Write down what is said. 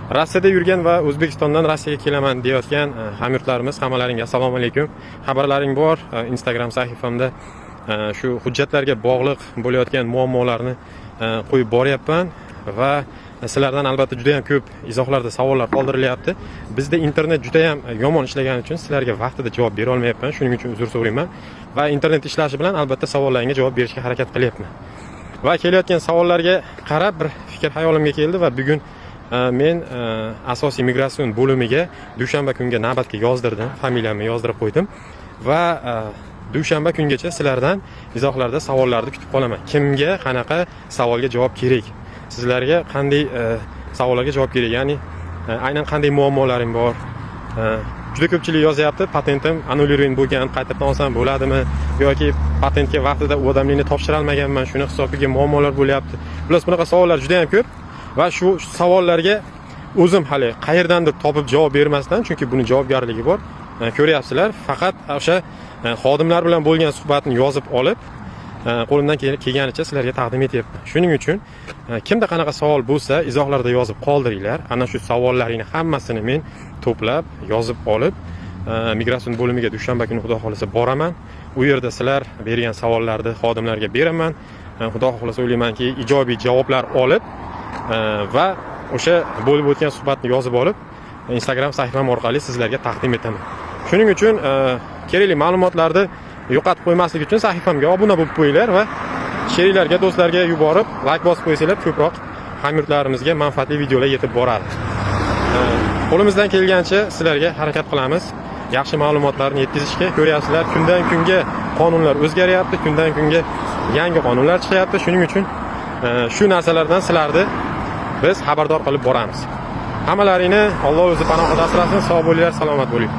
Rossiyada yurgan va O'zbekistondan Rossiyaga kelaman deyotgan hamyurtlarimiz, hammalaringga assalomu alaykum. Xabarlaring bor. Instagram sahifamda shu hujjatlarga bog'liq bo'layotgan muammolarni qo'yib boryapman va sizlardan albatta juda ham ko'p izohlarda savollar qoldirilyapti. Bizda internet juda ham yomon ishlagani uchun sizlarga vaqtida javob bera olmayapman. Shuning uchun uzr so'rayman va internet ishlashi bilan albatta savollaringga javob berishga harakat qilyapman. Va kelayotgan savollarga qarab bir fikr hayolimga keldi va bugun men asosiy migratsion bo'limiga dushanba kunga navbatga yozdirdim, familiyamni yozdirib qo'ydim va dushanba kungacha sizlardan izohlarda savollarni kutib qolaman. Kimga qanaqa savolga javob kerak? Sizlarga qanday savollarga javob kerak? Ya'ni aynan qanday muammolaring bor? Juda ko'pchilik yozyapti, patentim annuliruin bo'lgan, qaytadan olsam bo'ladimi yoki patentga vaqtida odamlikni topshira olmaganman, shuni hisobiga muammolar bo'lyapti. Plus bunaqa savollar juda ham ko'p. Va shu savollarga o'zim hali qayerdandir topib javob bermasdan, chunki buni javobgarligi bor. Ko'ryapsizlar, faqat o'sha xodimlar bilan bo'lgan suhbatni yozib olib, qo'limdan kelganicha sizlarga taqdim etyapman. Shuning uchun kimda qanaqa savol bo'lsa, izohlarda yozib qoldiringlar. Ana shu savollaringni hammasini men to'plab, yozib olib, migratsion bo'limiga dushanba kuni xudo xolasa boraman. U yerda sizlar bergan savollarni xodimlarga beraman. Xudo xolasa o'ylaymanki, ijobiy javoblar olib va o'sha bo'lib o'tgan suhbatni yozib olib Instagram sahifam orqali sizlarga taqdim etaman. Shuning uchun kerakli ma'lumotlarni yo'qotib qo'ymaslik uchun sahifamga obuna bo'lib qo'yinglar va sheriklarga, do'stlarga yuborib, like bosib qo'ysanglar, ko'proq hamyurtlarimizga manfaatli videolar yetib boradi. Qo'limizdan kelgancha sizlarga harakat qilamiz. Yaxshi ma'lumotlarni yetkazishga. Ko'ryapsizlar, kundan kunga qonunlar o'zgaryapti, kundan kunga yangi qonunlar chiqyapti. Shuning uchun shu narsalardan sizlarni biz xabardor qilib boramiz. Hammalaringni Alloh o'zi panohida asrasin. Sog' bo'linglar, salomat bo'ling.